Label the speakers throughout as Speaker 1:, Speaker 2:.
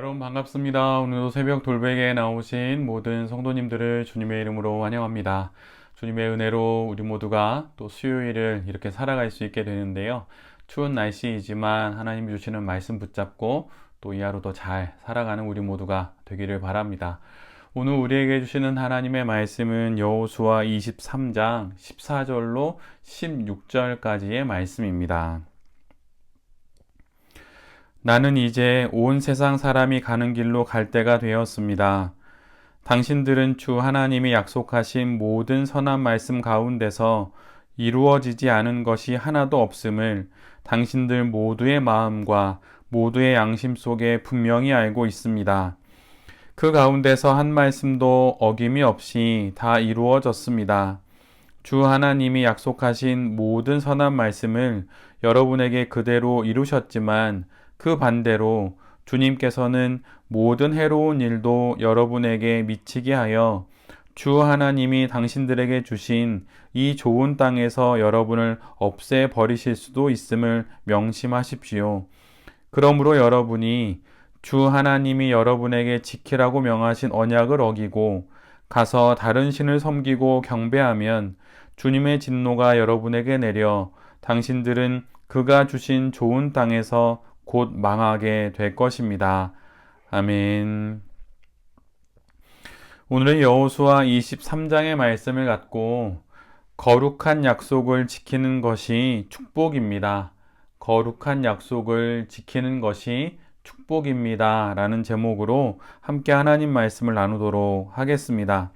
Speaker 1: 여러분 반갑습니다. 오늘도 새벽 돌베개에 나오신 모든 성도님들을 주님의 이름으로 환영합니다. 주님의 은혜로 우리 모두가 또 수요일을 이렇게 살아갈 수 있게 되는데요. 추운 날씨이지만 하나님이 주시는 말씀 붙잡고 또 이 하루도 잘 살아가는 우리 모두가 되기를 바랍니다. 오늘 우리에게 주시는 하나님의 말씀은 여호수아 23장 14절로 16절까지의 말씀입니다. 나는 이제 온 세상 사람이 가는 길로 갈 때가 되었습니다. 당신들은 주 하나님이 약속하신 모든 선한 말씀 가운데서 이루어지지 않은 것이 하나도 없음을 당신들 모두의 마음과 모두의 양심 속에 분명히 알고 있습니다. 그 가운데서 한 말씀도 어김이 없이 다 이루어졌습니다. 주 하나님이 약속하신 모든 선한 말씀을 여러분에게 그대로 이루셨지만 그 반대로 주님께서는 모든 해로운 일도 여러분에게 미치게 하여 주 하나님이 당신들에게 주신 이 좋은 땅에서 여러분을 없애버리실 수도 있음을 명심하십시오. 그러므로 여러분이 주 하나님이 여러분에게 지키라고 명하신 언약을 어기고 가서 다른 신을 섬기고 경배하면 주님의 진노가 여러분에게 내려 당신들은 그가 주신 좋은 땅에서 곧 망하게 될 것입니다. 아멘. 오늘은 여호수아 23장의 말씀을 갖고 거룩한 약속을 지키는 것이 축복입니다. 거룩한 약속을 지키는 것이 축복입니다. 라는 제목으로 함께 하나님 말씀을 나누도록 하겠습니다.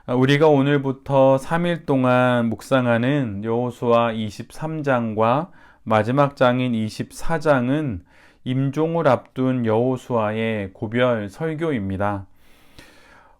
Speaker 1: 우리가 오늘부터 3일 동안 묵상하는 여호수아 23장과 마지막 장인 24장은 임종을 앞둔 여호수아의 고별 설교입니다.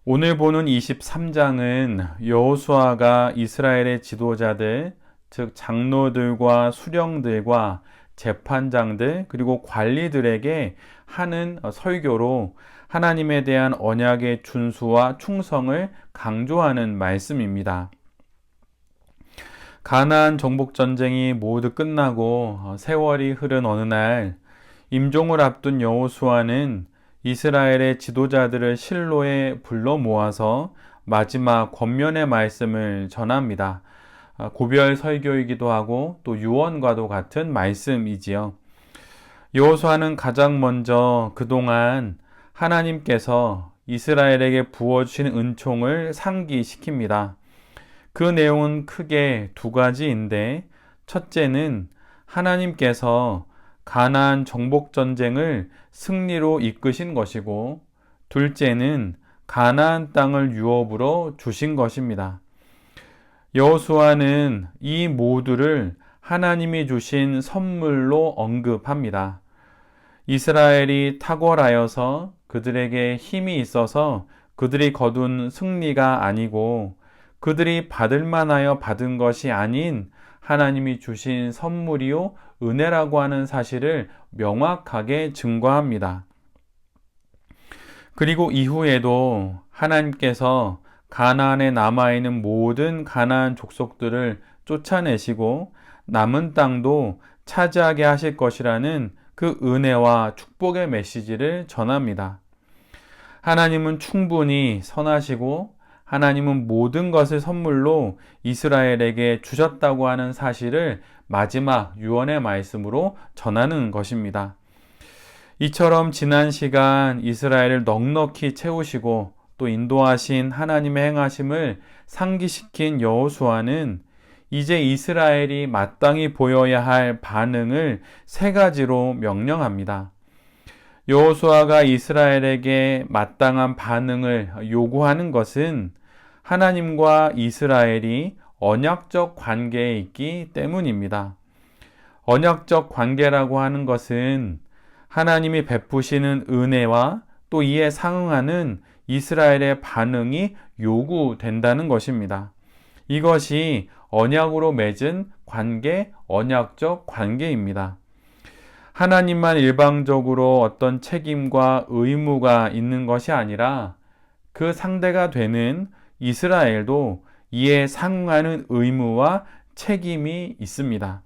Speaker 1: 오늘 보는 23장은 여호수아가 이스라엘의 지도자들, 즉 장로들과 수령들과 재판장들 그리고 관리들에게 하는 설교로 하나님에 대한 언약의 준수와 충성을 강조하는 말씀입니다. 가나안 정복 전쟁이 모두 끝나고 세월이 흐른 어느 날 임종을 앞둔 여호수아는 이스라엘의 지도자들을 실로에 불러 모아서 마지막 권면의 말씀을 전합니다. 고별 설교이기도 하고 또 유언과도 같은 말씀이지요. 여호수아는 가장 먼저 그동안 하나님께서 이스라엘에게 부어주신 은총을 상기시킵니다. 그 내용은 크게 두 가지인데, 첫째는 하나님께서 가나안 정복 전쟁을 승리로 이끄신 것이고, 둘째는 가나안 땅을 유업으로 주신 것입니다. 여호수아는 이 모두를 하나님이 주신 선물로 언급합니다. 이스라엘이 탁월하여서 그들에게 힘이 있어서 그들이 거둔 승리가 아니고 그들이 받을 만하여 받은 것이 아닌 하나님이 주신 선물이요 은혜라고 하는 사실을 명확하게 증거합니다. 그리고 이후에도 하나님께서 가나안에 남아있는 모든 가나안 족속들을 쫓아내시고 남은 땅도 차지하게 하실 것이라는 그 은혜와 축복의 메시지를 전합니다. 하나님은 충분히 선하시고 하나님은 모든 것을 선물로 이스라엘에게 주셨다고 하는 사실을 마지막 유언의 말씀으로 전하는 것입니다. 이처럼 지난 시간 이스라엘을 넉넉히 채우시고 또 인도하신 하나님의 행하심을 상기시킨 여호수아는 이제 이스라엘이 마땅히 보여야 할 반응을 세 가지로 명령합니다. 여호수아가 이스라엘에게 마땅한 반응을 요구하는 것은 하나님과 이스라엘이 언약적 관계에 있기 때문입니다. 언약적 관계라고 하는 것은 하나님이 베푸시는 은혜와 또 이에 상응하는 이스라엘의 반응이 요구된다는 것입니다. 이것이 언약으로 맺은 관계, 언약적 관계입니다. 하나님만 일방적으로 어떤 책임과 의무가 있는 것이 아니라 그 상대가 되는 이스라엘도 이에 상응하는 의무와 책임이 있습니다.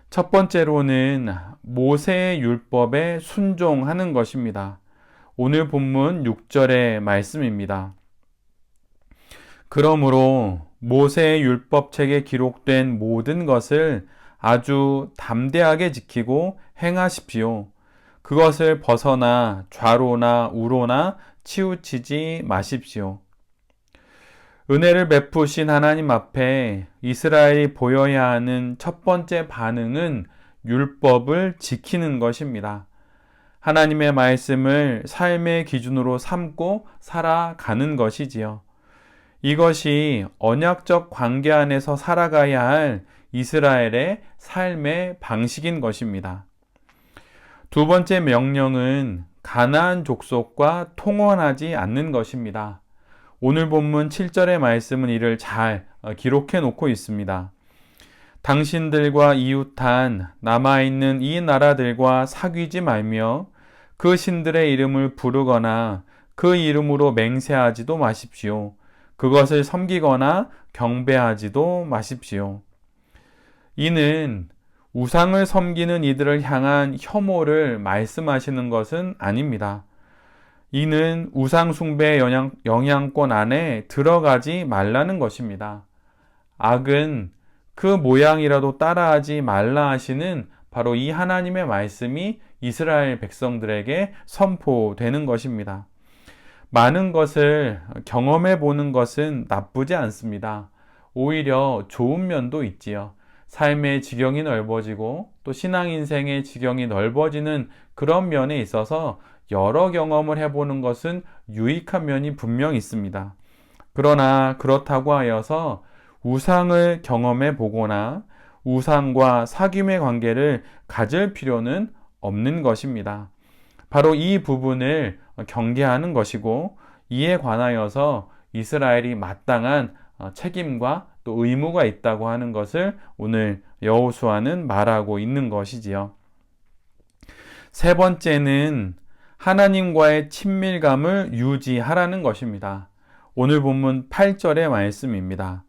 Speaker 1: 첫 번째로는 모세의 율법에 순종하는 것입니다. 오늘 본문 6절의 말씀입니다. 그러므로 모세의 율법책에 기록된 모든 것을 아주 담대하게 지키고 행하십시오. 그것을 벗어나 좌로나 우로나 치우치지 마십시오. 은혜를 베푸신 하나님 앞에 이스라엘이 보여야 하는 첫 번째 반응은 율법을 지키는 것입니다. 하나님의 말씀을 삶의 기준으로 삼고 살아가는 것이지요. 이것이 언약적 관계 안에서 살아가야 할 이스라엘의 삶의 방식인 것입니다. 두 번째 명령은 가나안 족속과 통혼하지 않는 것입니다. 오늘 본문 7절의 말씀은 이를 잘 기록해 놓고 있습니다. 당신들과 이웃한 남아있는 이 나라들과 사귀지 말며 그 신들의 이름을 부르거나 그 이름으로 맹세하지도 마십시오. 그것을 섬기거나 경배하지도 마십시오. 이는 우상을 섬기는 이들을 향한 혐오를 말씀하시는 것은 아닙니다. 이는 우상 숭배의 영향권 안에 들어가지 말라는 것입니다. 악은 그 모양이라도 따라하지 말라 하시는 바로 이 하나님의 말씀이 이스라엘 백성들에게 선포되는 것입니다. 많은 것을 경험해 보는 것은 나쁘지 않습니다. 오히려 좋은 면도 있지요. 삶의 지경이 넓어지고 또 신앙 인생의 지경이 넓어지는 그런 면에 있어서 여러 경험을 해보는 것은 유익한 면이 분명 있습니다. 그러나 그렇다고 하여서 우상을 경험해 보거나 우상과 사귐의 관계를 가질 필요는 없는 것입니다. 바로 이 부분을 경계하는 것이고 이에 관하여서 이스라엘이 마땅한 책임과 또 의무가 있다고 하는 것을 오늘 여호수아는 말하고 있는 것이지요. 세 번째는 하나님과의 친밀감을 유지하라는 것입니다. 오늘 본문 8절의 말씀입니다.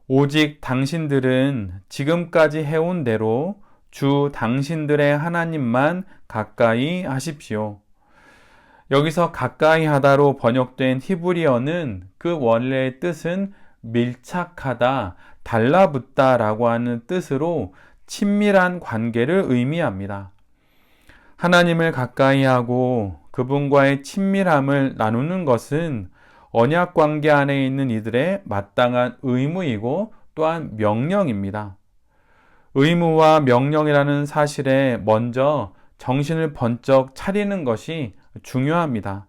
Speaker 1: 오직 당신들은 지금까지 해온 대로 주 당신들의 하나님만 가까이 하십시오. 여기서 가까이 하다로 번역된 히브리어는 그 원래의 뜻은 밀착하다, 달라붙다 라고 하는 뜻으로 친밀한 관계를 의미합니다. 하나님을 가까이 하고 그분과의 친밀함을 나누는 것은 언약 관계 안에 있는 이들의 마땅한 의무이고 또한 명령입니다. 의무와 명령이라는 사실에 먼저 정신을 번쩍 차리는 것이 중요합니다.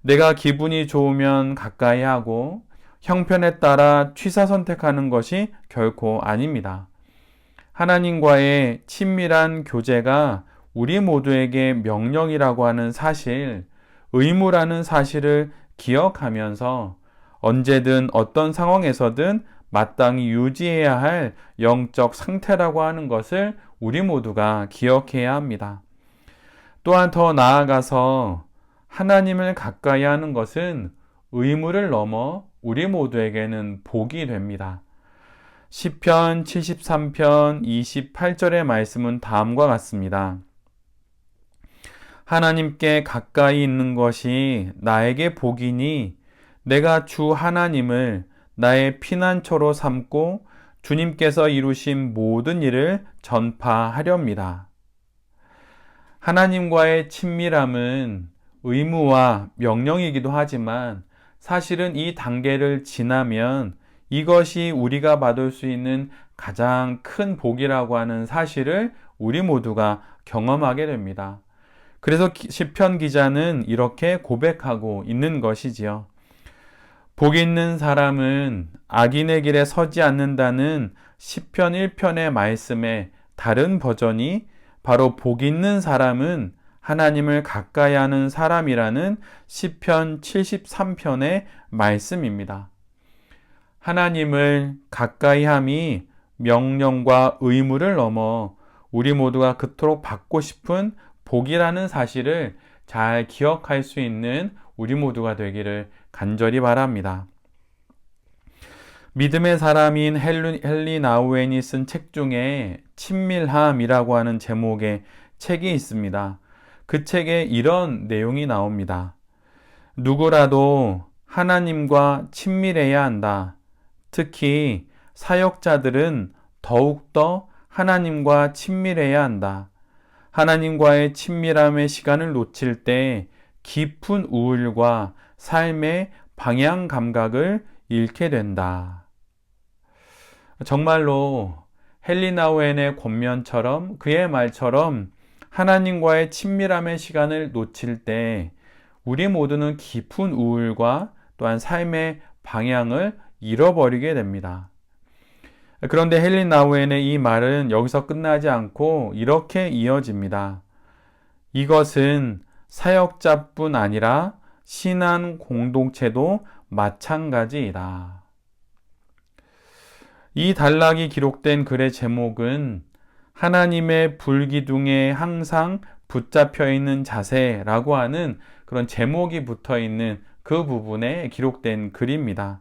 Speaker 1: 내가 기분이 좋으면 가까이 하고 형편에 따라 취사 선택하는 것이 결코 아닙니다. 하나님과의 친밀한 교제가 우리 모두에게 명령이라고 하는 사실, 의무라는 사실을 기억하면서 언제든 어떤 상황에서든 마땅히 유지해야 할 영적 상태라고 하는 것을 우리 모두가 기억해야 합니다. 또한 더 나아가서 하나님을 가까이 하는 것은 의무를 넘어 우리 모두에게는 복이 됩니다. 시편 73편 28절의 말씀은 다음과 같습니다. 하나님께 가까이 있는 것이 나에게 복이니 내가 주 하나님을 나의 피난처로 삼고 주님께서 이루신 모든 일을 전파하렵니다. 하나님과의 친밀함은 의무와 명령이기도 하지만 사실은 이 단계를 지나면 이것이 우리가 받을 수 있는 가장 큰 복이라고 하는 사실을 우리 모두가 경험하게 됩니다. 그래서 시편 기자는 이렇게 고백하고 있는 것이지요. 복 있는 사람은 악인의 길에 서지 않는다는 시편 1편의 말씀의 다른 버전이 바로 복 있는 사람은 하나님을 가까이 하는 사람이라는 시편 73편의 말씀입니다. 하나님을 가까이 함이 명령과 의무를 넘어 우리 모두가 그토록 받고 싶은 복이라는 사실을 잘 기억할 수 있는 우리 모두가 되기를 간절히 바랍니다. 믿음의 사람인 헨리 나우엔이 쓴 책 중에 친밀함이라고 하는 제목의 책이 있습니다. 그 책에 이런 내용이 나옵니다. 누구라도 하나님과 친밀해야 한다. 특히 사역자들은 더욱더 하나님과 친밀해야 한다. 하나님과의 친밀함의 시간을 놓칠 때 깊은 우울과 삶의 방향 감각을 잃게 된다. 정말로 헨리 나우엔의 권면처럼 그의 말처럼 하나님과의 친밀함의 시간을 놓칠 때 우리 모두는 깊은 우울과 또한 삶의 방향을 잃어버리게 됩니다. 그런데 헨리 나우엔의 이 말은 여기서 끝나지 않고 이렇게 이어집니다. 이것은 사역자뿐 아니라 신앙 공동체도 마찬가지이다. 이 단락이 기록된 글의 제목은 하나님의 불기둥에 항상 붙잡혀 있는 자세라고 하는 그런 제목이 붙어 있는 그 부분에 기록된 글입니다.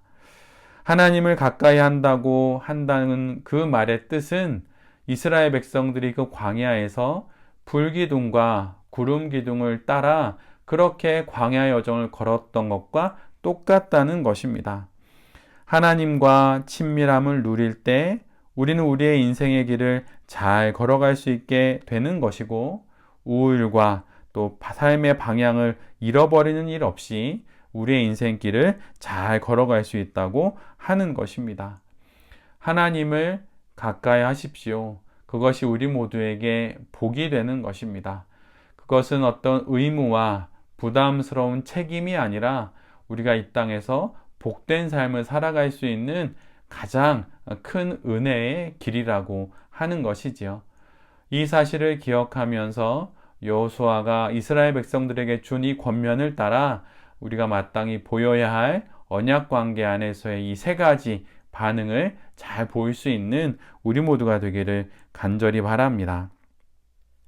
Speaker 1: 하나님을 가까이 한다는 그 말의 뜻은 이스라엘 백성들이 그 광야에서 불기둥과 구름 기둥을 따라 그렇게 광야 여정을 걸었던 것과 똑같다는 것입니다. 하나님과 친밀함을 누릴 때 우리는 우리의 인생의 길을 잘 걸어갈 수 있게 되는 것이고, 우울과 또 삶의 방향을 잃어버리는 일 없이 우리의 인생길을 잘 걸어갈 수 있다고 하는 것입니다. 하나님을 가까이 하십시오. 그것이 우리 모두에게 복이 되는 것입니다. 그것은 어떤 의무와 부담스러운 책임이 아니라 우리가 이 땅에서 복된 삶을 살아갈 수 있는 가장 큰 은혜의 길이라고 하는 것이지요. 이 사실을 기억하면서 여호수아가 이스라엘 백성들에게 준 이 권면을 따라 우리가 마땅히 보여야 할 언약 관계 안에서의 이 세 가지 반응을 잘 보일 수 있는 우리 모두가 되기를 간절히 바랍니다.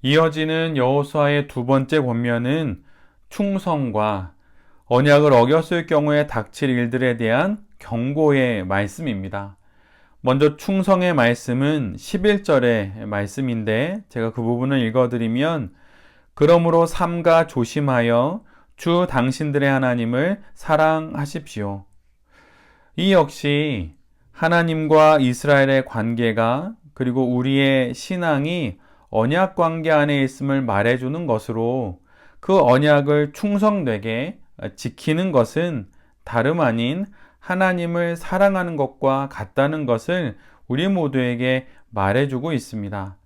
Speaker 1: 이어지는 여호수아의 두 번째 권면은 충성과 언약을 어겼을 경우에 닥칠 일들에 대한 경고의 말씀입니다. 먼저 충성의 말씀은 11절의 말씀인데 제가 그 부분을 읽어드리면, 그러므로 삼가 조심하여 주 당신들의 하나님을 사랑하십시오. 이 역시 하나님과 이스라엘의 관계가, 그리고 우리의 신앙이 언약 관계 안에 있음을 말해주는 것으로, 그 언약을 충성되게 지키는 것은 다름 아닌 하나님을 사랑하는 것과 같다는 것을 우리 모두에게 말해주고 있습니다.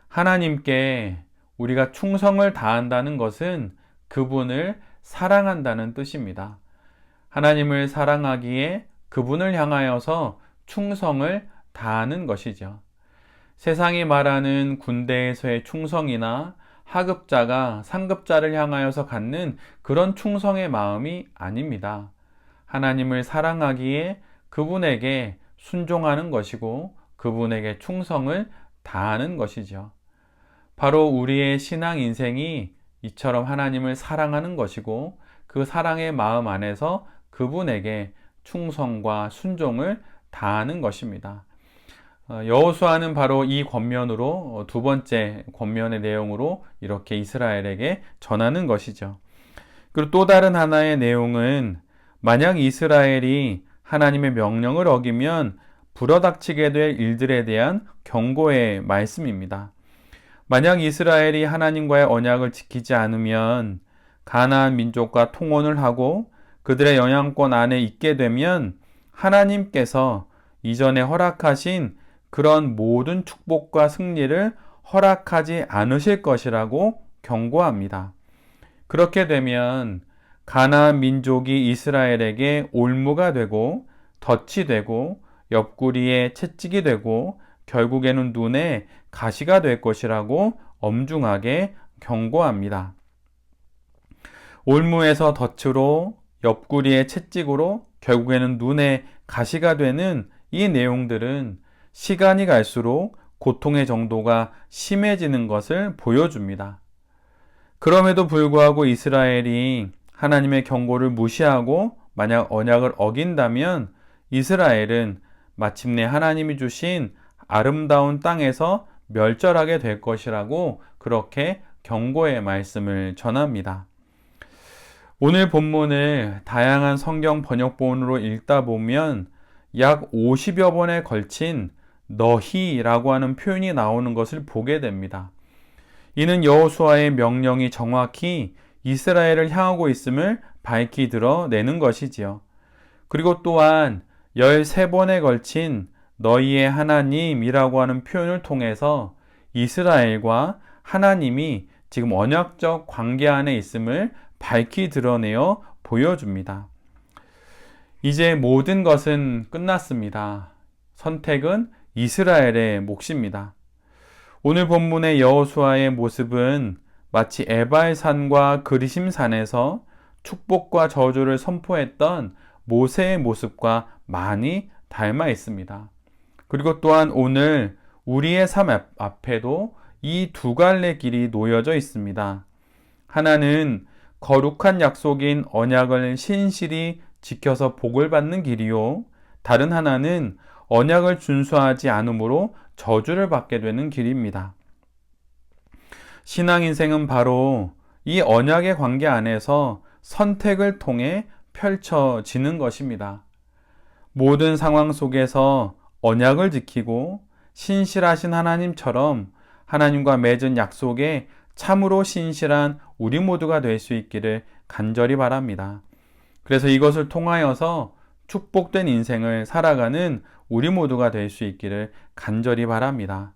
Speaker 1: 하나님께 우리가 충성을 다한다는 것은 그분을 사랑한다는 뜻입니다. 하나님을 사랑하기에 그분을 향하여서 충성을 다하는 것이죠. 세상이 말하는 군대에서의 충성이나 하급자가 상급자를 향하여서 갖는 그런 충성의 마음이 아닙니다. 하나님을 사랑하기에 그분에게 순종하는 것이고 그분에게 충성을 다하는 것이죠. 바로 우리의 신앙 인생이 이처럼 하나님을 사랑하는 것이고, 그 사랑의 마음 안에서 그분에게 충성과 순종을 다하는 것입니다. 여호수아는 바로 이 권면으로, 두 번째 권면의 내용으로 이렇게 이스라엘에게 전하는 것이죠. 그리고 또 다른 하나의 내용은, 만약 이스라엘이 하나님의 명령을 어기면 불어닥치게 될 일들에 대한 경고의 말씀입니다. 만약 이스라엘이 하나님과의 언약을 지키지 않으면 가나안 민족과 통혼을 하고 그들의 영향권 안에 있게 되면 하나님께서 이전에 허락하신 그런 모든 축복과 승리를 허락하지 않으실 것이라고 경고합니다. 그렇게 되면 가나안 민족이 이스라엘에게 올무가 되고 덫이 되고 옆구리에 채찍이 되고 결국에는 눈에 가시가 될 것이라고 엄중하게 경고합니다. 올무에서 덫으로, 옆구리에 채찍으로, 결국에는 눈에 가시가 되는 이 내용들은 시간이 갈수록 고통의 정도가 심해지는 것을 보여줍니다. 그럼에도 불구하고 이스라엘이 하나님의 경고를 무시하고 만약 언약을 어긴다면 이스라엘은 마침내 하나님이 주신 아름다운 땅에서 멸절하게 될 것이라고 그렇게 경고의 말씀을 전합니다. 오늘 본문을 다양한 성경 번역본으로 읽다 보면 약 50여 번에 걸친 너희라고 하는 표현이 나오는 것을 보게 됩니다. 이는 여호수아의 명령이 정확히 이스라엘을 향하고 있음을 밝히 드러내는 것이지요. 그리고 또한 13번에 걸친 너희의 하나님이라고 하는 표현을 통해서 이스라엘과 하나님이 지금 언약적 관계 안에 있음을 밝히 드러내어 보여줍니다. 이제 모든 것은 끝났습니다. 선택은 이스라엘의 몫입니다. 오늘 본문의 여호수아의 모습은 마치 에발산과 그리심산에서 축복과 저주를 선포했던 모세의 모습과 많이 닮아 있습니다. 그리고 또한 오늘 우리의 삶 앞에도 이 두 갈래 길이 놓여져 있습니다. 하나는 거룩한 약속인 언약을 신실히 지켜서 복을 받는 길이요, 다른 하나는 언약을 준수하지 않으므로 저주를 받게 되는 길입니다. 신앙 인생은 바로 이 언약의 관계 안에서 선택을 통해 펼쳐지는 것입니다. 모든 상황 속에서 언약을 지키고 신실하신 하나님처럼 하나님과 맺은 약속에 참으로 신실한 우리 모두가 될 수 있기를 간절히 바랍니다. 그래서 이것을 통하여서 축복된 인생을 살아가는 우리 모두가 될 수 있기를 간절히 바랍니다.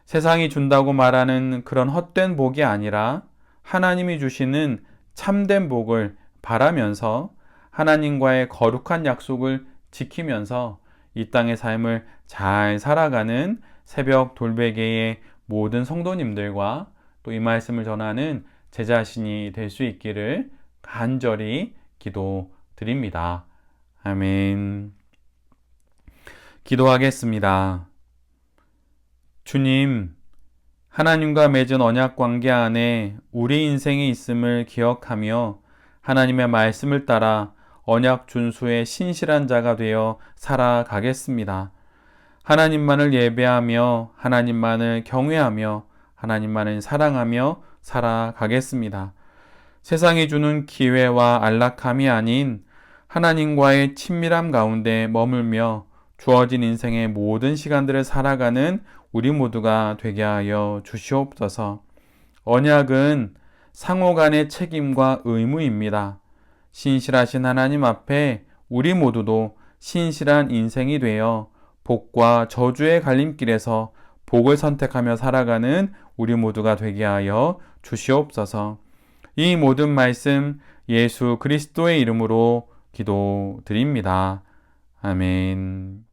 Speaker 1: 세상이 준다고 말하는 그런 헛된 복이 아니라 하나님이 주시는 참된 복을 바라면서 하나님과의 거룩한 약속을 지키면서 이 땅의 삶을 잘 살아가는 새벽 돌베개의 모든 성도님들과 또 이 말씀을 전하는 제 자신이 될 수 있기를 간절히 기도드립니다. 아멘. 기도하겠습니다. 주님, 하나님과 맺은 언약 관계 안에 우리 인생에 있음을 기억하며 하나님의 말씀을 따라 언약 준수의 신실한 자가 되어 살아가겠습니다. 하나님만을 예배하며 하나님만을 경외하며 하나님만을 사랑하며 살아가겠습니다. 세상이 주는 기회와 안락함이 아닌 하나님과의 친밀함 가운데 머물며 주어진 인생의 모든 시간들을 살아가는 우리 모두가 되게 하여 주시옵소서. 언약은 상호 간의 책임과 의무입니다. 신실하신 하나님 앞에 우리 모두도 신실한 인생이 되어 복과 저주의 갈림길에서 복을 선택하며 살아가는 우리 모두가 되게 하여 주시옵소서. 이 모든 말씀 예수 그리스도의 이름으로 기도드립니다. 아멘.